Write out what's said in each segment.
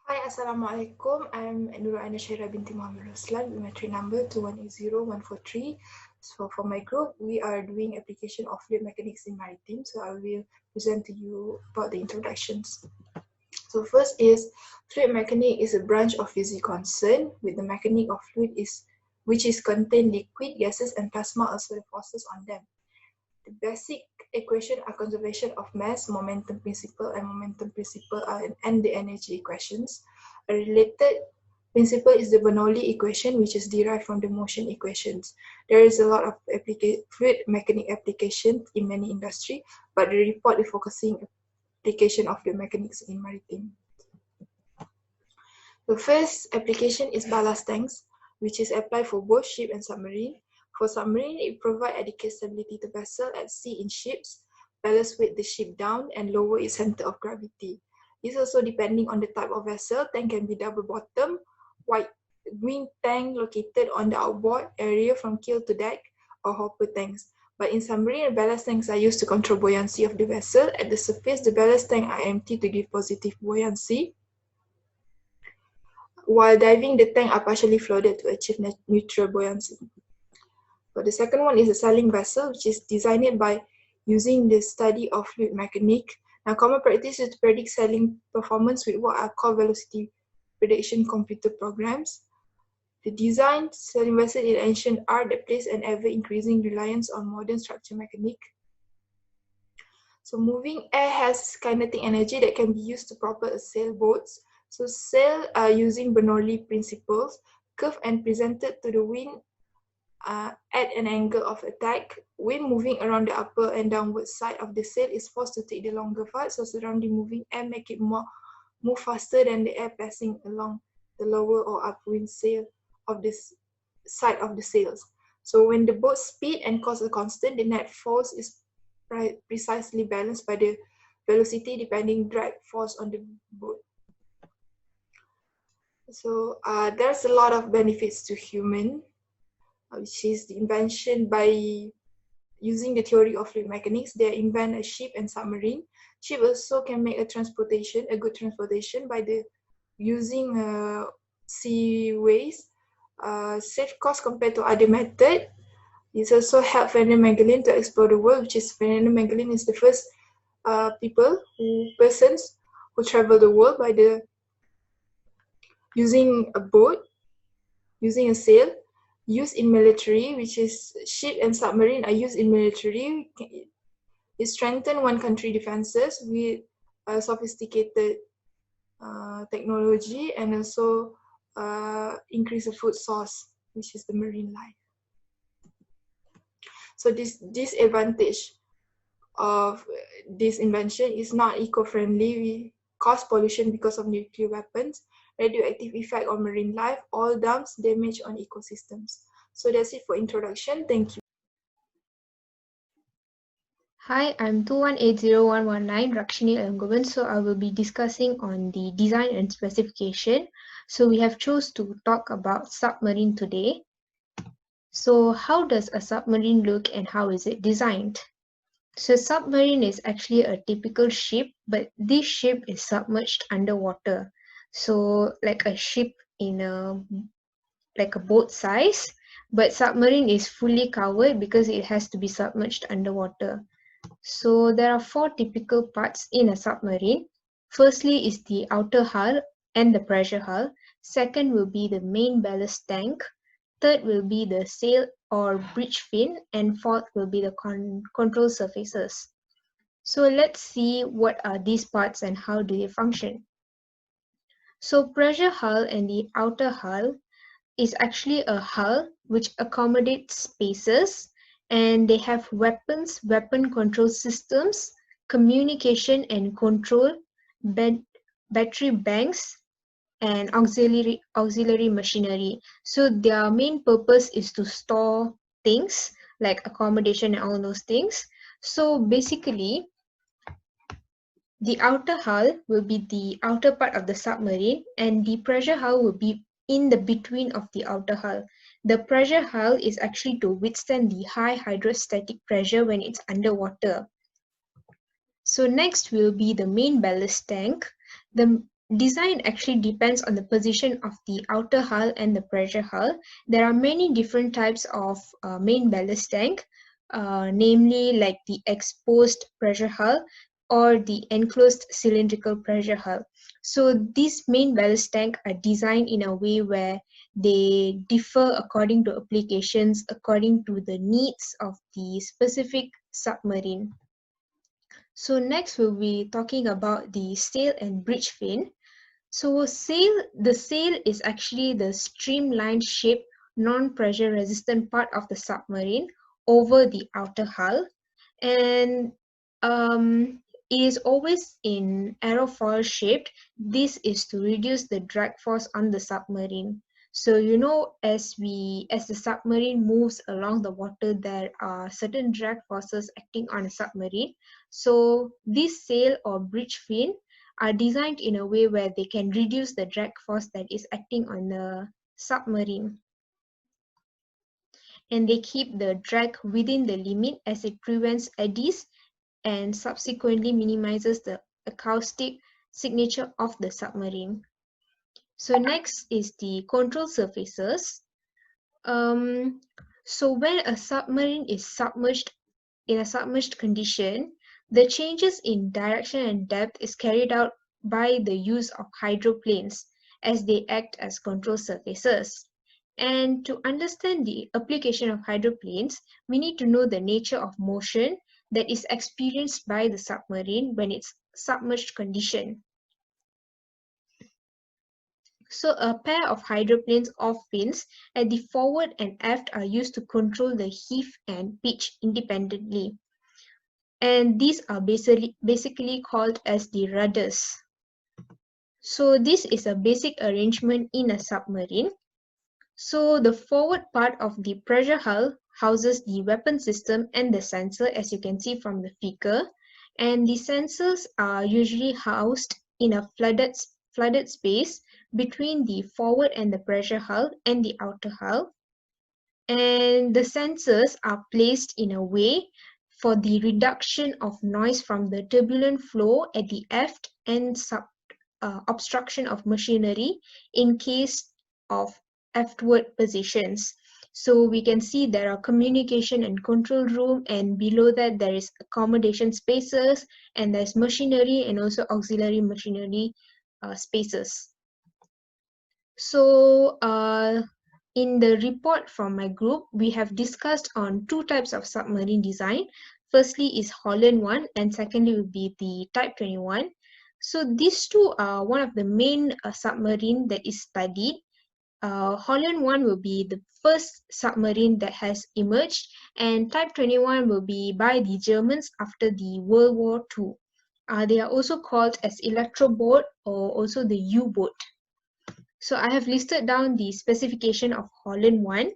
Hi, Assalamualaikum. I'm Nurul Syahirah binti Mohamed Roslan with my train number 2180143. So for my group, we are doing application of fluid mechanics in maritime. So I will present to you about the introductions. So first is fluid mechanics is a branch of physics concerned with the mechanics of fluid which is contain liquid, gases, and plasma, also the forces on them. The basic equation are conservation of mass, momentum principle, and the energy equations. A related principle is the Bernoulli equation, which is derived from the motion equations. There is a lot of fluid mechanics application in many industry, but the report is focusing application of fluid mechanics in maritime. The first application is ballast tanks, which is applied for both ship and submarine. For submarine, it provides adequate stability to vessel at sea in ships, ballast weight the ship down, and lower its center of gravity. It's also depending on the type of vessel. Tank can be double bottom, wide wing tank located on the outboard area from keel to deck, or hopper tanks. But in submarine, ballast tanks are used to control buoyancy of the vessel. At the surface, the ballast tanks are empty to give positive buoyancy. While diving, the tank are partially flooded to achieve neutral buoyancy. But the second one is a sailing vessel, which is designed by using the study of fluid mechanics. Now, common practice is to predict sailing performance with what are called velocity prediction computer programs. The design sailing vessel in ancient art that placed an ever-increasing reliance on modern structure mechanics. So moving air has kinetic energy that can be used to propel a sailboats. So sail are using Bernoulli principles, curved and presented to the wind at an angle of attack. Wind moving around the upper and downward side of the sail is forced to take the longer part, so surrounding moving air make it move faster than the air passing along the lower or upwind sail of this side of the sails. So when the boat speed and cause a constant, the net force is precisely balanced by the velocity depending drag force on the boat. So there's a lot of benefits to human, which is the invention by using the theory of fluid mechanics. They invent a ship and submarine. Ship also can make a good transportation by the using seaways, save cost compared to other method. It also helped Fernand Magellan to explore the world, which is Fernand Magellan is the first persons who travel the world by the using a boat, using a sail, used in military, which is ship and submarine are used in military. It strengthened one country defenses with sophisticated technology and also increase the food source, which is the marine life. So this disadvantage of this invention is not eco-friendly. We cause pollution because of nuclear weapons, radioactive effect on marine life, oil dumps, damage on ecosystems. So that's it for introduction. Thank you. Hi, I'm 2180119 Rakschini Elanggovan. So I will be discussing on the design and specification. So we have chose to talk about submarine today. So how does a submarine look and how is it designed? So submarine is actually a typical ship, but this ship is submerged underwater. So like a ship in a boat size, but submarine is fully covered because it has to be submerged underwater. So there are four typical parts in a submarine. Firstly is the outer hull and the pressure hull. Second will be the main ballast tank. Third will be the sail or bridge fin, and fourth will be the control surfaces. So let's see what are these parts and how do they function. So pressure hull and the outer hull is actually a hull which accommodates spaces, and they have weapon control systems, communication and control, battery banks, and auxiliary machinery. So their main purpose is to store things like accommodation and all those things. So basically, the outer hull will be the outer part of the submarine, and the pressure hull will be in the between of the outer hull. The pressure hull is actually to withstand the high hydrostatic pressure when it's underwater. So next will be the main ballast tank. The design actually depends on the position of the outer hull and the pressure hull. There are many different types of main ballast tank, namely like the exposed pressure hull or the enclosed cylindrical pressure hull. So these main ballast tank are designed in a way where they differ according to applications, according to the needs of the specific submarine. So next we'll be talking about the sail and bridge fin. So the sail is actually the streamlined shape, non-pressure resistant part of the submarine over the outer hull, and it is always in aerofoil shaped. This is to reduce the drag force on the submarine. So you know, as the submarine moves along the water, there are certain drag forces acting on a submarine. So this sail or bridge fin are designed in a way where they can reduce the drag force that is acting on the submarine, and they keep the drag within the limit as it prevents eddies and subsequently minimizes the acoustic signature of the submarine. So next is the control surfaces. So when a submarine is submerged in a submerged condition, the changes in direction and depth is carried out by the use of hydroplanes as they act as control surfaces. And to understand the application of hydroplanes, we need to know the nature of motion that is experienced by the submarine when it's submerged condition. So a pair of hydroplanes or fins at the forward and aft are used to control the heave and pitch independently. And these are basically called as the rudders. So this is a basic arrangement in a submarine. So the forward part of the pressure hull houses the weapon system and the sensor, as you can see from the figure. And the sensors are usually housed in a flooded space between the forward and the pressure hull and the outer hull. And the sensors are placed in a way for the reduction of noise from the turbulent flow at the aft and obstruction of machinery in case of aftward positions. So we can see there are communication and control room, and below that there is accommodation spaces, and there's machinery and also auxiliary machinery spaces. So in the report from my group, we have discussed on two types of submarine design. Firstly is Holland 1 and secondly will be the Type 21. So these two are one of the main submarine that is studied. Holland 1 will be the first submarine that has emerged, and Type 21 will be by the Germans after the World War II. They are also called as electro boat or also the U-boat. So I have listed down the specification of Holland 1,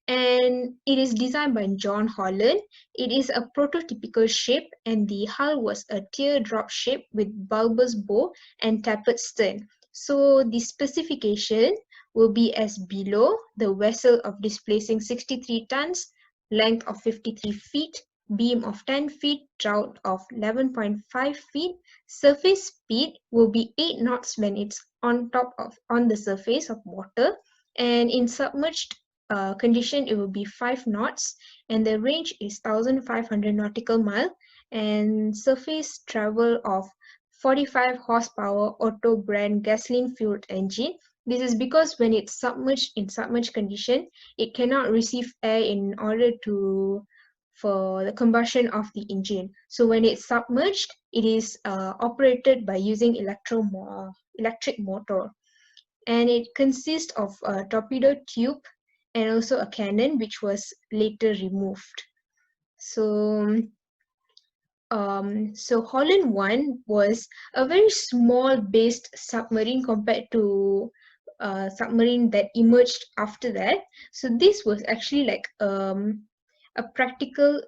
and it is designed by John Holland. It is a prototypical shape, and the hull was a teardrop shape with bulbous bow and tapered stern. So the specification will be as below: the vessel of displacing 63 tons, length of 53 feet, beam of 10 feet, draught of 11.5 feet. Surface speed will be 8 knots when it's on the surface of water, and in submerged condition it will be 5 knots, and the range is 1500 nautical mile, and surface travel of 45 horsepower Otto brand gasoline fueled engine. This is because when it's submerged in submerged condition, it cannot receive air in order for the combustion of the engine. So when it's submerged, it is operated by using electric motor, and it consists of a torpedo tube and also a cannon, which was later removed. So Holland 1 was a very small based submarine compared to submarine that emerged after that. So this was actually like a practical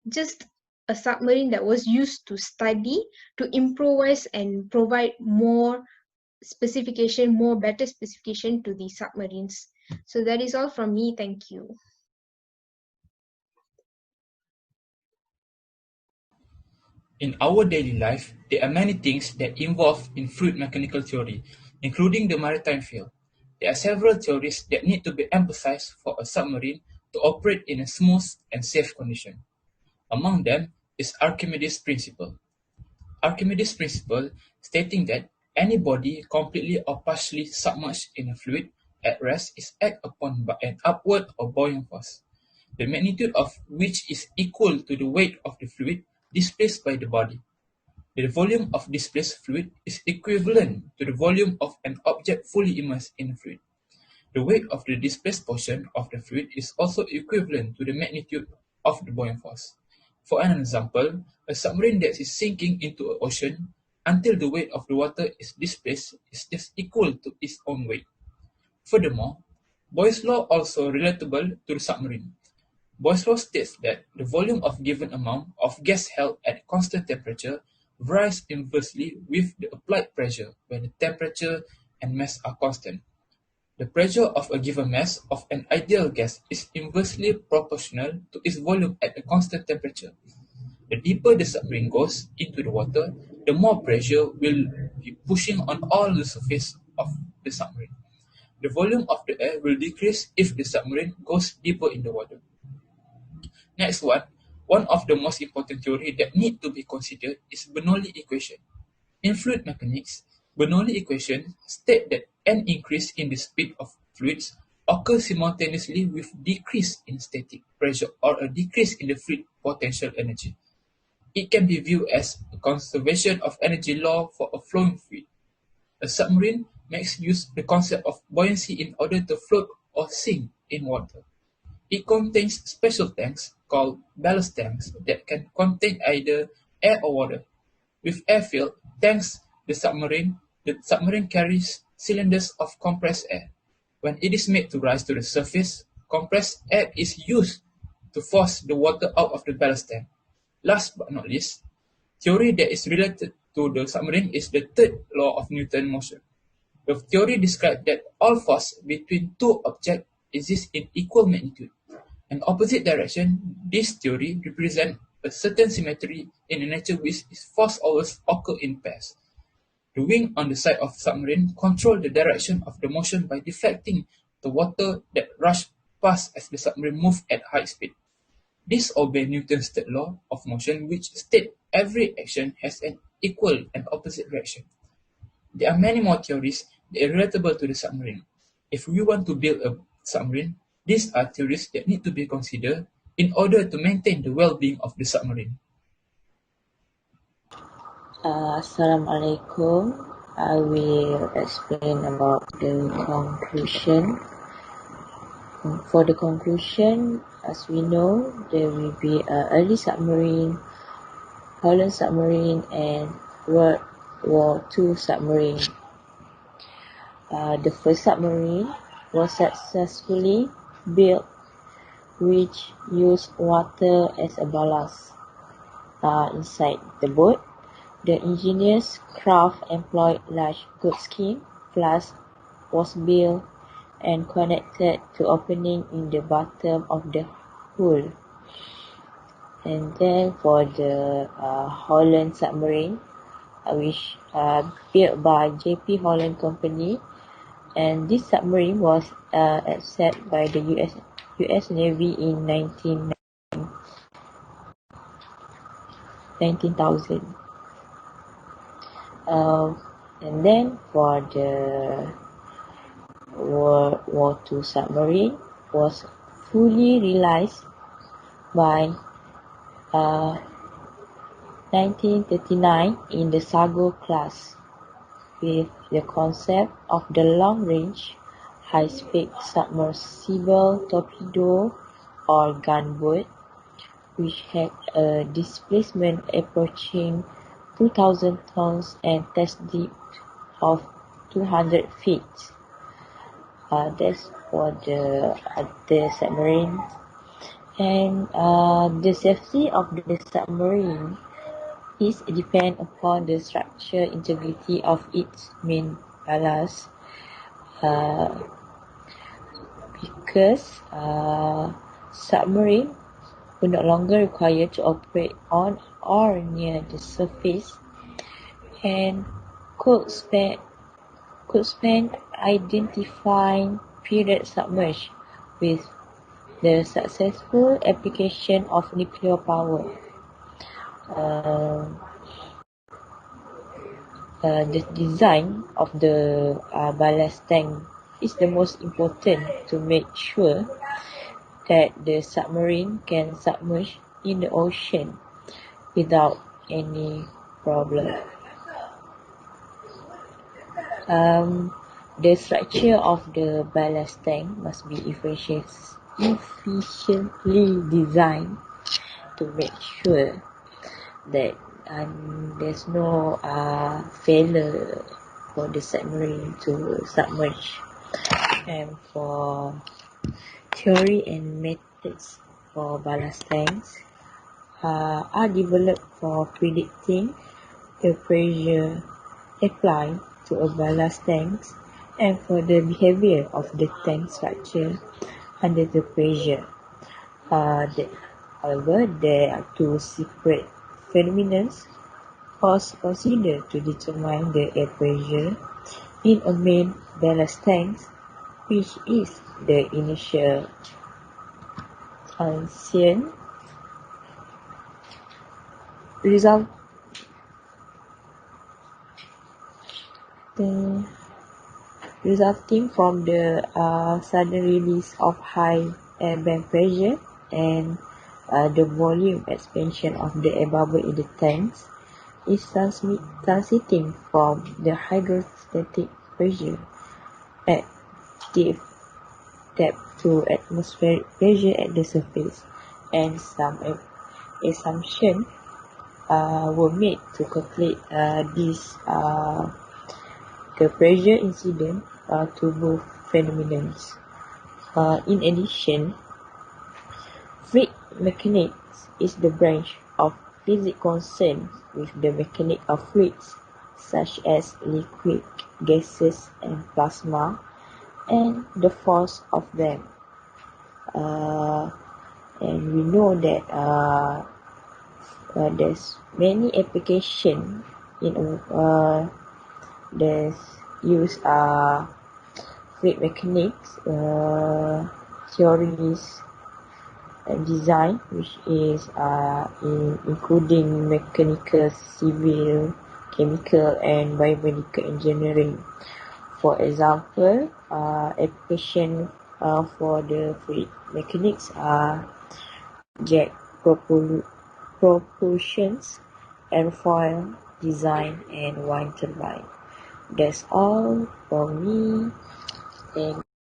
just a submarine that was used to study, to improvise and provide more better specification to the submarines. So that is all from me. Thank you. In our daily life, there are many things that involve in fluid mechanical theory, including the maritime field. There are several theories that need to be emphasized for a submarine to operate in a smooth and safe condition. Among them is Archimedes' principle. Archimedes' principle stating that any body completely or partially submerged in a fluid at rest is acted upon by an upward or buoyant force, the magnitude of which is equal to the weight of the fluid displaced by the body. The volume of displaced fluid is equivalent to the volume of an object fully immersed in a fluid. The weight of the displaced portion of the fluid is also equivalent to the magnitude of the buoyant force. For an example, a submarine that is sinking into an ocean until the weight of the water is displaced is just equal to its own weight. Furthermore, Boyle's law also relatable to the submarine. Boyle's law states that the volume of given amount of gas held at constant temperature varies inversely with the applied pressure when the temperature and mass are constant. The pressure of a given mass of an ideal gas is inversely proportional to its volume at a constant temperature. The deeper the submarine goes into the water, the more pressure will be pushing on all the surface of the submarine. The volume of the air will decrease if the submarine goes deeper in the water. Next one of the most important theory that need to be considered is Bernoulli equation. In fluid mechanics, Bernoulli equation state that an increase in the speed of fluids occurs simultaneously with decrease in static pressure or a decrease in the fluid potential energy. It can be viewed as a conservation of energy law for a flowing fluid. A submarine makes use of the concept of buoyancy in order to float or sink in water. It contains special tanks called ballast tanks that can contain either air or water. With air-filled tanks, the submarine carries cylinders of compressed air. When it is made to rise to the surface, compressed air is used to force the water out of the ballast tank. Last but not least, theory that is related to the submarine is the third law of Newton's motion. The theory describes that all force between two objects exist in equal magnitude. In opposite direction, this theory represents a certain symmetry in the nature which is force always occur in pairs. The wing on the side of submarine control the direction of the motion by deflecting the water that rush past as the submarine moves at high speed. This obeys Newton's third law of motion, which states every action has an equal and opposite reaction. There are many more theories that are relatable to the submarine. If we want to build a submarine, these are theories that need to be considered in order to maintain the well-being of the submarine. Assalamualaikum. I will explain about the conclusion. For the conclusion, as we know, there will be an early submarine, Holland submarine, and World War II submarine. The first submarine was successfully built, which used water as a ballast inside the boat. The engineer's craft employed large goatskin flask was built and connected to opening in the bottom of the hull. And then for the Holland submarine, which built by J.P. Holland Company, and this submarine was accepted by the U.S. Navy in 19,000. And then for the World War II submarine was fully realized by 1939 in the Sago class, with the concept of the long-range, high-speed submersible torpedo or gunboat, which had a displacement approaching 2,000 tons and test depth of 200 feet. That's for the submarine. And the safety of the submarine is depend upon the structural integrity of its main ballast, because submarine will no longer require to operate on or near the surface, and could spend identifying period submerged with the successful application of nuclear power. The design of the ballast tank is the most important to make sure that the submarine can submerge in the ocean without any problem. The structure of the ballast tank must be efficiently designed to make sure that there's no failure for the submarine to submerge. And for theory and methods for ballast tanks are developed for predicting the pressure applied to a ballast tank and for the behavior of the tank structure under the pressure. However, there are two separate phenomena considered to determine the air pressure in a main ballast tank, which is the initial tension resulting from the sudden release of high airborne pressure and the volume expansion of the air bubble in the tanks is transiting from the hydrostatic pressure at depth to atmospheric pressure at the surface, and some assumptions were made to calculate this the pressure incident to both phenomena. In addition, fluid mechanics is the branch of physics concerned with the mechanics of fluids such as liquid, gases, and plasma, and the force of them. And we know that there's many applications in there's use fluid mechanics theories and design, which is including mechanical, civil, chemical, and biomedical engineering. For example, application for the fluid mechanics are jet propulsions, airfoil design, and wind turbine. That's all for me. Thank